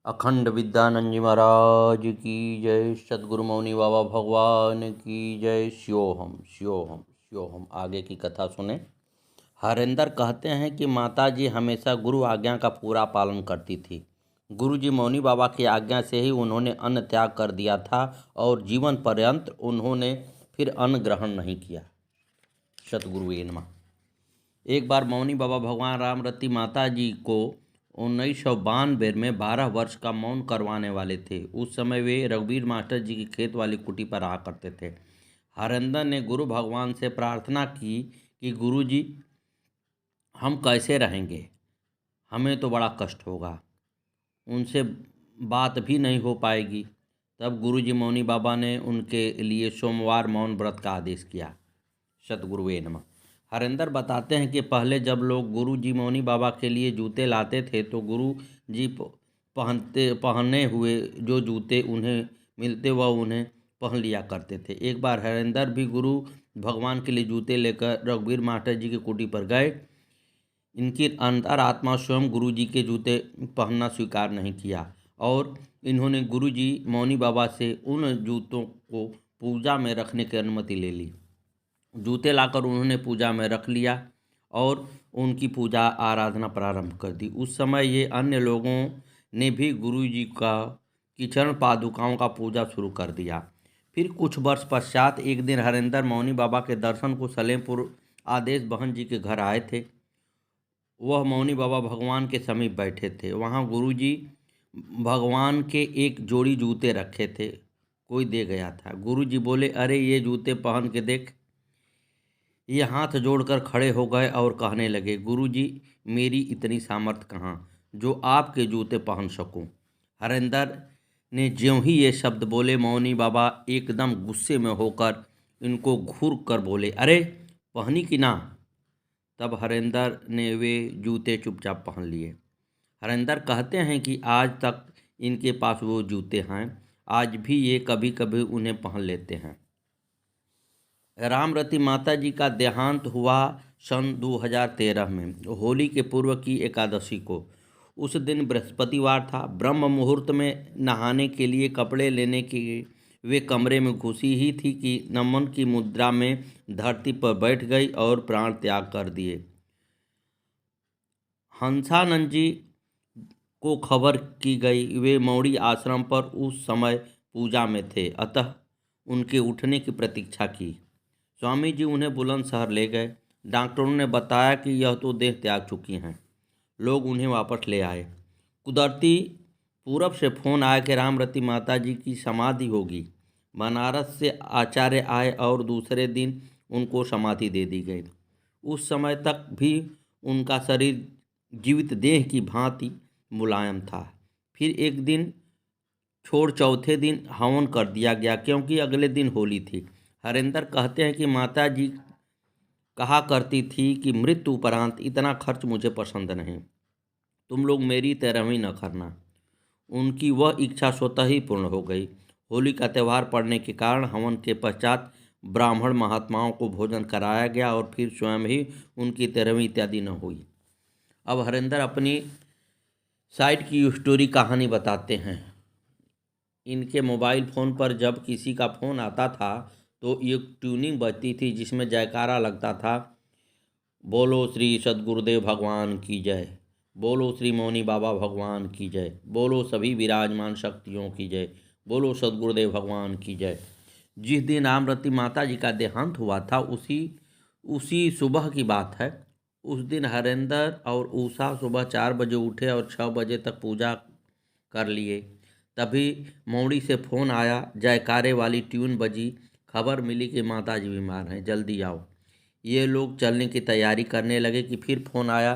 अखंड विद्यानंद जी महाराज की जय। सद्गुरु मौनी बाबा भगवान की जय। शिवोहम शिवोहम शिवोहम। आगे की कथा सुने। हरेंद्र कहते हैं कि माताजी हमेशा गुरु आज्ञा का पूरा पालन करती थी। गुरुजी मौनी बाबा की आज्ञा से ही उन्होंने अन्न त्याग कर दिया था और जीवन पर्यंत उन्होंने फिर अन्न ग्रहण नहीं किया। सतगुरु नमः। एक बार मौनी बाबा भगवान रामरती माता जी को 1992 में 12 वर्ष का मौन करवाने वाले थे। उस समय वे रघुवीर मास्टर जी की खेत वाली कुटी पर रहा करते थे। हरेंद्र ने गुरु भगवान से प्रार्थना की कि गुरु जी, हम कैसे रहेंगे, हमें तो बड़ा कष्ट होगा, उनसे बात भी नहीं हो पाएगी। तब गुरु जी मौनी बाबा ने उनके लिए सोमवार मौन व्रत का आदेश किया। सतगुरु नमः। हरेंद्र बताते हैं कि पहले जब लोग गुरु जी मौनी बाबा के लिए जूते लाते थे तो गुरु जी पहने हुए जो जूते उन्हें मिलते वह उन्हें पहन लिया करते थे। एक बार हरेंद्र भी गुरु भगवान के लिए जूते लेकर रघुवीर मास्टर जी की कुटी पर गए। इनकी अंतरात्मा स्वयं गुरु जी के जूते पहनना स्वीकार नहीं किया और इन्होंने गुरु जी मौनी बाबा से उन जूतों को पूजा में रखने की अनुमति ले ली। जूते लाकर उन्होंने पूजा में रख लिया और उनकी पूजा आराधना प्रारंभ कर दी। उस समय ये अन्य लोगों ने भी गुरु जी की चरण पादुकाओं का पूजा शुरू कर दिया। फिर कुछ वर्ष पश्चात एक दिन हरेंद्र मौनी बाबा के दर्शन को सलेमपुर आदेश बहन जी के घर आए थे। वह मौनी बाबा भगवान के समीप बैठे थे। वहाँ गुरु जी भगवान के एक जोड़ी जूते रखे थे, कोई दे गया था। गुरु जी बोले, अरे ये जूते पहन के देख। ये हाथ जोड़कर खड़े हो गए और कहने लगे, गुरुजी, मेरी इतनी सामर्थ कहाँ जो आपके जूते पहन सकूं। हरेंद्र ने ज्यों ही ये शब्द बोले, मौनी बाबा एकदम गुस्से में होकर इनको घूर कर बोले, अरे पहनी कि ना। तब हरेंद्र ने वे जूते चुपचाप पहन लिए। हरेंद्र कहते हैं कि आज तक इनके पास वो जूते हैं, आज भी ये कभी कभी उन्हें पहन लेते हैं। रामरती माता जी का देहांत हुआ सन 2013 में, होली के पूर्व की एकादशी को। उस दिन बृहस्पतिवार था। ब्रह्म मुहूर्त में नहाने के लिए कपड़े लेने के वे कमरे में घुसी ही थी कि नमन की मुद्रा में धरती पर बैठ गई और प्राण त्याग कर दिए। हंसानंद जी को खबर की गई। वे मौड़ी आश्रम पर उस समय पूजा में थे, अतः उनके उठने की प्रतीक्षा की। स्वामी जी उन्हें बुलंदशहर ले गए। डॉक्टरों ने बताया कि यह तो देह त्याग चुकी हैं। लोग उन्हें वापस ले आए। कुदरती पूरब से फोन आया कि रामरती माता जी की समाधि होगी। बनारस से आचार्य आए और दूसरे दिन उनको समाधि दे दी गई। उस समय तक भी उनका शरीर जीवित देह की भांति मुलायम था। फिर एक दिन छोड़ चौथे दिन हवन कर दिया गया, क्योंकि अगले दिन होली थी। हरेंद्र कहते हैं कि माता जी कहा करती थी कि मृत्यु उपरांत इतना खर्च मुझे पसंद नहीं, तुम लोग मेरी तेरहवीं न करना। उनकी वह इच्छा स्वतः ही पूर्ण हो गई। होली का त्यौहार पड़ने के कारण हवन के पश्चात ब्राह्मण महात्माओं को भोजन कराया गया और फिर स्वयं ही उनकी तेरहवीं इत्यादि न हुई। अब हरेंद्र अपनी साइड की स्टोरी कहानी बताते हैं। इनके मोबाइल फ़ोन पर जब किसी का फ़ोन आता था तो एक ट्यूनिंग बजती थी जिसमें जयकारा लगता था, बोलो श्री सद्गुरुदेव भगवान की जय, बोलो श्री मौनी बाबा भगवान की जय, बोलो सभी विराजमान शक्तियों की जय, बोलो सद्गुरुदेव भगवान की जय। जिस दिन रामरती माता जी का देहांत हुआ था उसी सुबह की बात है। उस दिन हरेंद्र और उषा सुबह 4 बजे उठे और 6 बजे तक पूजा कर लिए। तभी मौड़ी से फ़ोन आया, जयकारे वाली ट्यून बजी। खबर मिली कि माता जी बीमार हैं, जल्दी आओ। ये लोग चलने की तैयारी करने लगे कि फिर फ़ोन आया,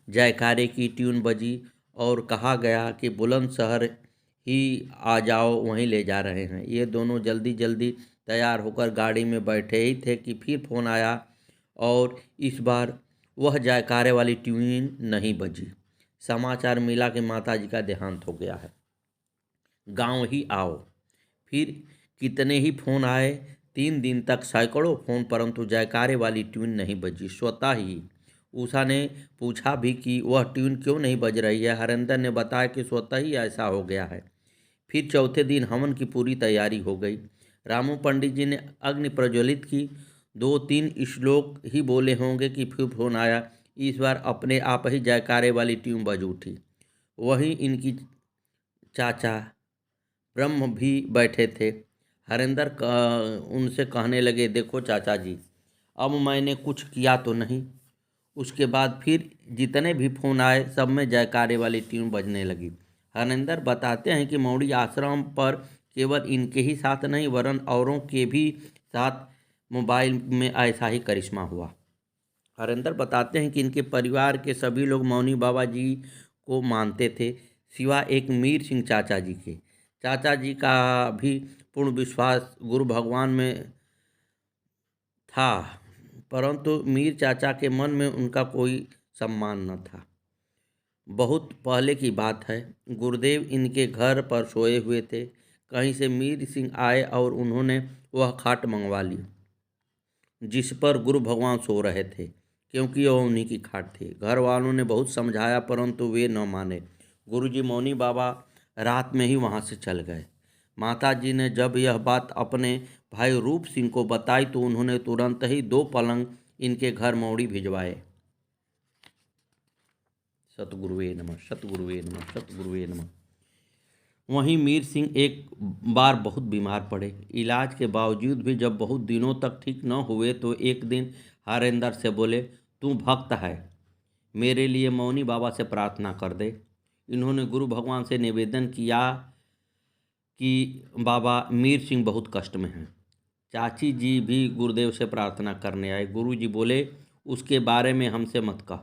जयकारे की ट्यून बजी और कहा गया कि बुलंदशहर ही आ जाओ, वहीं ले जा रहे हैं। ये दोनों जल्दी जल्दी तैयार होकर गाड़ी में बैठे ही थे कि फिर फ़ोन आया और इस बार वह जयकारे वाली ट्यून नहीं बजी। समाचार मिला कि माता जी का देहांत हो गया है, गांव ही आओ। फिर कितने ही फ़ोन आए, 3 दिन तक सैकड़ों फ़ोन, परंतु जयकारे वाली ट्यून नहीं बजी। स्वतः ही उषा ने पूछा भी कि वह ट्यून क्यों नहीं बज रही है। हरेंद्र ने बताया कि स्वतः ही ऐसा हो गया है। फिर चौथे दिन हवन की पूरी तैयारी हो गई। रामू पंडित जी ने अग्नि प्रज्वलित की। 2-3 श्लोक ही बोले होंगे कि फिर फोन आया। इस बार अपने आप ही जयकारे वाली ट्यून बज उठी। वहीं इनकी चाचा ब्रह्म भी बैठे थे। हरेंद्र उनसे कहने लगे, देखो चाचा जी, अब मैंने कुछ किया तो नहीं। उसके बाद फिर जितने भी फोन आए सब में जयकारे वाली ट्यून बजने लगी। हरेंद्र बताते हैं कि मौड़ी आश्रम पर केवल इनके ही साथ नहीं वरन औरों के भी साथ मोबाइल में ऐसा ही करिश्मा हुआ। हरेंद्र बताते हैं कि इनके परिवार के सभी लोग मौनी बाबा जी को मानते थे, सिवा एक मीर सिंह चाचा जी के। चाचा जी का भी पूर्ण विश्वास गुरु भगवान में था, परंतु मीर चाचा के मन में उनका कोई सम्मान न था। बहुत पहले की बात है, गुरुदेव इनके घर पर सोए हुए थे। कहीं से मीर सिंह आए और उन्होंने वह खाट मंगवा ली जिस पर गुरु भगवान सो रहे थे, क्योंकि वह उन्हीं की खाट थी। घर वालों ने बहुत समझाया परंतु वे न माने। गुरुजी मौनी बाबा रात में ही वहाँ से चल गए। माता जी ने जब यह बात अपने भाई रूप सिंह को बताई तो उन्होंने तुरंत ही 2 पलंग इनके घर मौड़ी भिजवाए। सतगुरुवे नमः, सतगुरुवे नमः, सतगुरुवे नमः। वहीं मीर सिंह एक बार बहुत बीमार पड़े। इलाज के बावजूद भी जब बहुत दिनों तक ठीक न हुए तो एक दिन हरेंद्र से बोले, तू भक्त है, मेरे लिए मौनी बाबा से प्रार्थना कर दे। इन्होंने गुरु भगवान से निवेदन किया कि बाबा मीर सिंह बहुत कष्ट में हैं। चाची जी भी गुरुदेव से प्रार्थना करने आए। गुरु जी बोले, उसके बारे में हमसे मत कह,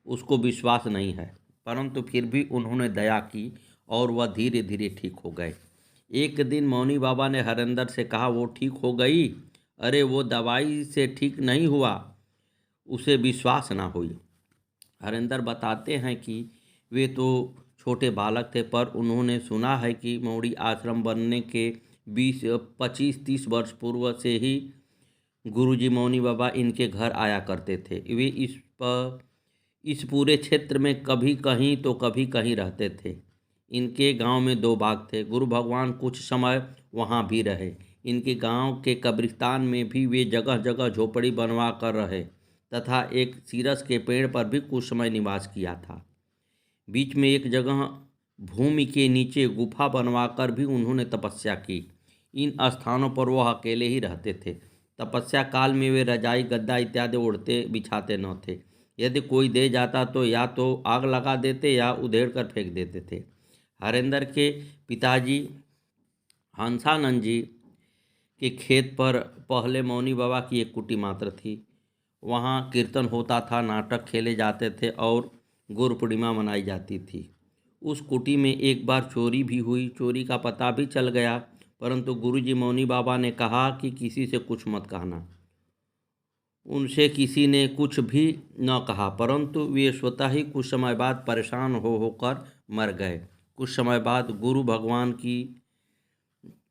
उसको विश्वास नहीं है। परंतु फिर भी उन्होंने दया की और वह धीरे धीरे ठीक हो गए। एक दिन मौनी बाबा ने हरेंद्र से कहा, वो ठीक हो गई? अरे वो दवाई से ठीक नहीं हुआ, उसे विश्वास ना हुई। हरेंद्र बताते हैं कि वे तो छोटे बालक थे, पर उन्होंने सुना है कि मौड़ी आश्रम बनने के 20-25-30 वर्ष पूर्व से ही गुरुजी मौनी बाबा इनके घर आया करते थे। वे इस पूरे क्षेत्र में कभी कहीं तो कभी कहीं रहते थे। इनके गांव में 2 बाग थे। गुरु भगवान कुछ समय वहां भी रहे। इनके गांव के कब्रिस्तान में भी वे जगह जगह झोपड़ी बनवा कर रहे तथा एक सीरस के पेड़ पर भी कुछ समय निवास किया था। बीच में एक जगह भूमि के नीचे गुफा बनवाकर भी उन्होंने तपस्या की। इन स्थानों पर वह अकेले ही रहते थे। तपस्या काल में वे रजाई गद्दा इत्यादि ओढ़ते बिछाते न थे। यदि कोई दे जाता तो या तो आग लगा देते या उधेड़ कर फेंक देते थे। हरेंद्र के पिताजी हंसानंद जी के खेत पर पहले मौनी बाबा की एक कुटी मात्र थी। वहाँ कीर्तन होता था, नाटक खेले जाते थे और गुरु पूर्णिमा मनाई जाती थी। उस कुटी में एक बार चोरी भी हुई। चोरी का पता भी चल गया, परंतु गुरुजी मौनी बाबा ने कहा कि किसी से कुछ मत कहना। उनसे किसी ने कुछ भी न कहा, परंतु वे स्वतः ही कुछ समय बाद परेशान होकर मर गए। कुछ समय बाद गुरु भगवान की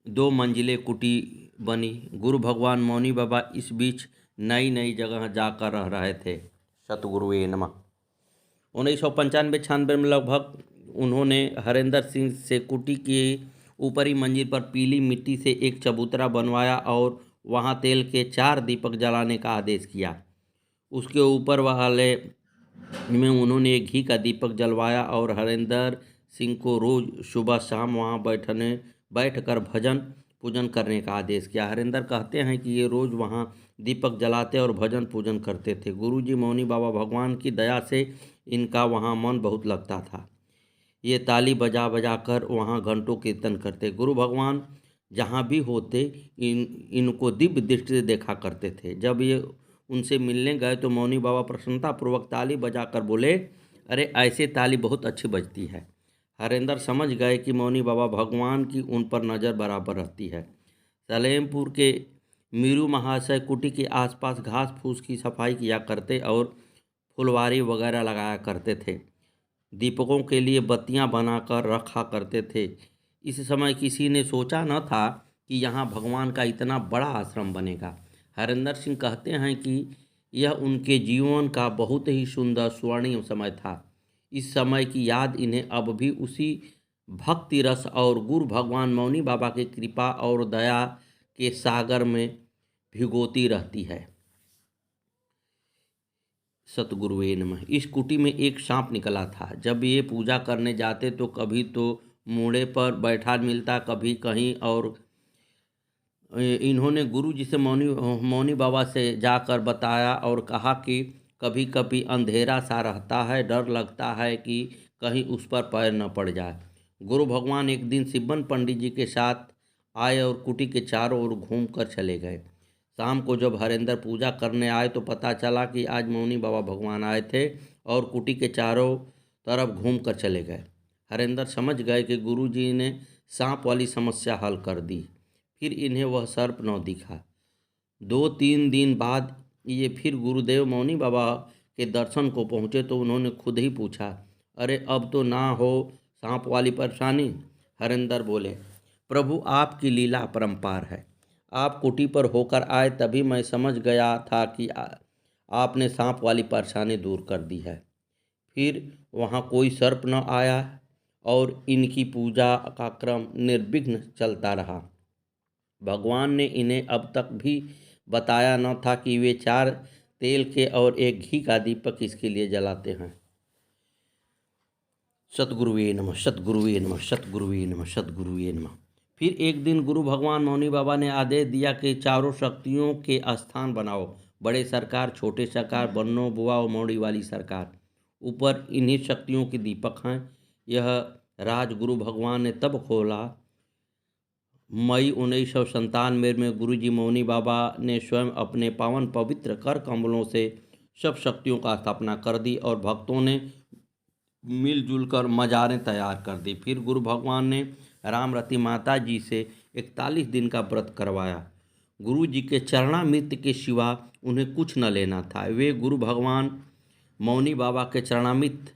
2 मंजिले कुटी बनी। गुरु भगवान मौनी बाबा इस बीच नई नई जगह जाकर रह रहे थे। सतगुरुवे नमः। 1995-96 में लगभग उन्होंने हरेंद्र सिंह से कुटी की ऊपरी मंजिल पर पीली मिट्टी से एक चबूतरा बनवाया और वहां तेल के 4 दीपक जलाने का आदेश किया। उसके ऊपर वाले में उन्होंने एक घी का दीपक जलवाया और हरेंद्र सिंह को रोज सुबह शाम वहां बैठकर भजन पूजन करने का आदेश किया। हरेंद्र कहते हैं कि ये रोज वहां दीपक जलाते और भजन पूजन करते थे। गुरुजी मौनी बाबा भगवान की दया से इनका वहां मन बहुत लगता था। ये ताली बजा बजा कर वहाँ घंटों कीर्तन करते। गुरु भगवान जहाँ भी होते इनको दिव्य दृष्टि से देखा करते थे। जब ये उनसे मिलने गए तो मौनी बाबा प्रसन्नतापूर्वक ताली बजाकर बोले, अरे ऐसे ताली बहुत अच्छी बजती है। हरेंद्र समझ गए कि मौनी बाबा भगवान की उन पर नज़र बराबर रहती है। सलेमपुर के मीरू महाशय कुटी के आसपास घास फूस की सफाई किया करते और फुलवारी वगैरह लगाया करते थे। दीपकों के लिए बत्तियां बनाकर रखा करते थे। इस समय किसी ने सोचा न था कि यहाँ भगवान का इतना बड़ा आश्रम बनेगा। हरेंद्र सिंह कहते हैं कि यह उनके जीवन का बहुत ही सुंदर स्वर्णिम समय था। इस समय की याद इन्हें अब भी उसी भक्ति रस और गुरु भगवान मौनी बाबा की कृपा और दया के सागर में भिगोती रहती है। सतगुरुवे नमः। इस कुटी में एक सांप निकला था। जब ये पूजा करने जाते तो कभी तो मूड़े पर बैठा मिलता, कभी कहीं और। इन्होंने गुरु जी से मौनी बाबा से जाकर बताया और कहा कि कभी कभी अंधेरा सा रहता है, डर लगता है कि कहीं उस पर पैर न पड़ जाए। गुरु भगवान एक दिन सिब्बन पंडित जी के साथ आए और कुटी के चारों ओर घूम कर चले गए। शाम को जब हरेंद्र पूजा करने आए तो पता चला कि आज मौनी बाबा भगवान आए थे और कुटी के चारों तरफ घूम कर चले गए। हरेंद्र समझ गए कि गुरु जी ने सांप वाली समस्या हल कर दी। फिर इन्हें वह सर्प न दिखा। 2-3 दिन बाद ये फिर गुरुदेव मौनी बाबा के दर्शन को पहुँचे तो उन्होंने खुद ही पूछा, अरे अब तो ना हो सांप वाली परेशानी? हरेंद्र बोले, प्रभु आपकी लीला अपरंपार है। आप कुटी पर होकर आए तभी मैं समझ गया था कि आपने सांप वाली परेशानी दूर कर दी है। फिर वहाँ कोई सर्प न आया और इनकी पूजा का क्रम निर्विघ्न चलता रहा। भगवान ने इन्हें अब तक भी बताया न था कि वे 4 तेल के और 1 घी का दीपक इसके लिए जलाते हैं। सतगुरुवे नमः, सतगुरुवे नमः, सतगुरुवे नमः, सतगुरुवे नमः। फिर एक दिन गुरु भगवान मौनी बाबा ने आदेश दिया कि चारों शक्तियों के स्थान बनाओ। बड़े सरकार, छोटे सरकार, बन्नो बुआ और मौड़ी वाली सरकार, ऊपर इन्हीं शक्तियों के दीपक हैं। यह राज गुरु भगवान ने तब खोला। मई 1997 में गुरुजी मौनी बाबा ने स्वयं अपने पावन पवित्र कर कमलों से सब शक्तियों का स्थापना कर दी और भक्तों ने मिलजुल कर मज़ारें तैयार कर दी। फिर गुरु भगवान ने रामरती माता जी से 41 दिन का व्रत करवाया। गुरु जी के चरणामृत के सिवा उन्हें कुछ न लेना था। वे गुरु भगवान मौनी बाबा के चरणामृत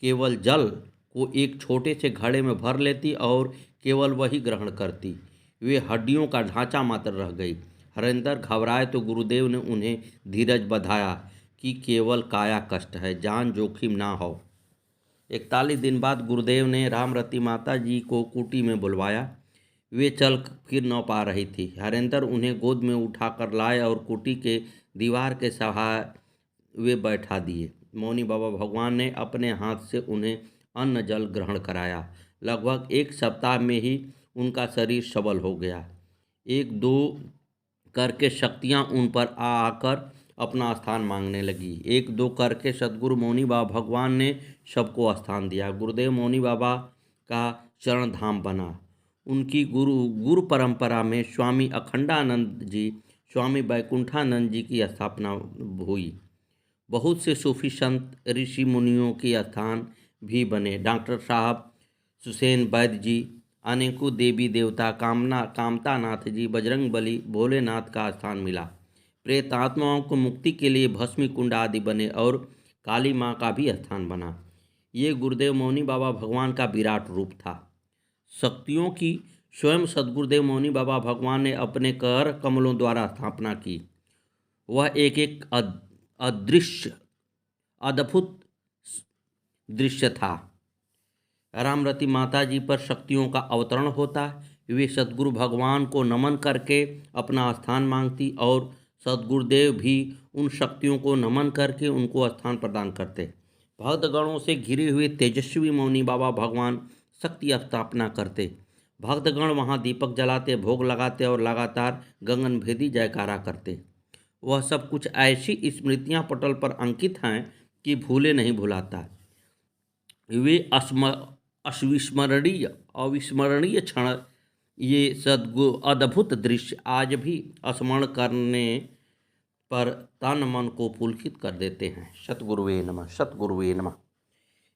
केवल जल को एक छोटे से घड़े में भर लेती और केवल वही ग्रहण करती। वे हड्डियों का ढांचा मात्र रह गई। हरेंद्र घबराए तो गुरुदेव ने उन्हें धीरज बधाया कि केवल काया कष्ट है, जान जोखिम ना हो। 41 दिन बाद गुरुदेव ने रामरती माता जी को कुटी में बुलवाया। वे चल फिर न पा रही थी। हरेंद्र उन्हें गोद में उठाकर लाए और कुटी के दीवार के सहारे वे बैठा दिए। मौनी बाबा भगवान ने अपने हाथ से उन्हें अन्न जल ग्रहण कराया। लगभग 1 सप्ताह में ही उनका शरीर सबल हो गया। 1-2 करके शक्तियाँ उन पर आकर अपना स्थान मांगने लगी। 1-2 करके सदगुरु मौनी बाबा भगवान ने सबको स्थान दिया। गुरुदेव मौनी बाबा का चरण धाम बना। उनकी गुरु परंपरा में स्वामी अखंडानंद जी, स्वामी बैकुंठानंद जी की स्थापना हुई। बहुत से सूफी संत, ऋषि मुनियों के स्थान भी बने। डॉक्टर साहब सुसैन वैद्य जी, अनेकों देवी देवता, कामतानाथ जी, बजरंग बली, भोलेनाथ का स्थान मिला। प्रेतात्माओं को मुक्ति के लिए भस्मी कुंड आदि बने और काली माँ का भी स्थान बना। ये गुरुदेव मौनी बाबा भगवान का विराट रूप था। शक्तियों की स्वयं सदगुरुदेव मौनी बाबा भगवान ने अपने कर कमलों द्वारा स्थापना की। वह एक अदृश्य अद्भुत दृश्य था। रामरती माता जी पर शक्तियों का अवतरण होता। वे सदगुरु भगवान को नमन करके अपना स्थान मांगती और सदगुरुदेव भी उन शक्तियों को नमन करके उनको स्थान प्रदान करते। भक्तगणों से घिरे हुए तेजस्वी मौनी बाबा भगवान शक्ति स्थापना करते। भक्तगण वहाँ दीपक जलाते, भोग लगाते और लगातार गगनभेदी जयकारा करते। वह सब कुछ ऐसी स्मृतियाँ पटल पर अंकित हैं कि भूले नहीं भुलाता। वे अविस्मरणीय क्षण, ये अद्भुत दृश्य आज भी स्मरण करने पर तन मन को पुलकित कर देते हैं। सतगुरुवे नमः, सतगुरुवे नमः।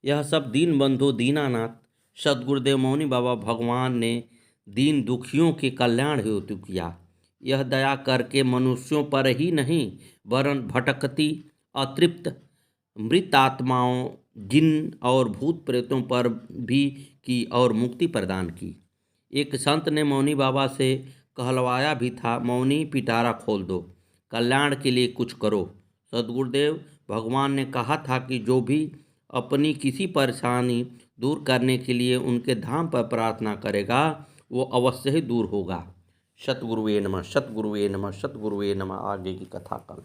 यह सब दीन बंधु दीनानाथ सदगुरुदेव मौनी बाबा भगवान ने दीन दुखियों के कल्याण हेतु किया। यह दया करके मनुष्यों पर ही नहीं वरन भटकती अतृप्त मृत आत्माओं, जिन और भूत प्रेतों पर भी की और मुक्ति प्रदान की। एक संत ने मौनी बाबा से कहलवाया भी था, मौनी पिटारा खोल दो, कल्याण के लिए कुछ करो। सद्गुरुदेव भगवान ने कहा था कि जो भी अपनी किसी परेशानी दूर करने के लिए उनके धाम पर प्रार्थना करेगा वो अवश्य ही दूर होगा। सतगुरुवे नमः, सतगुरुवे नमः, सतगुरुवे नमः। आगे की कथा कल।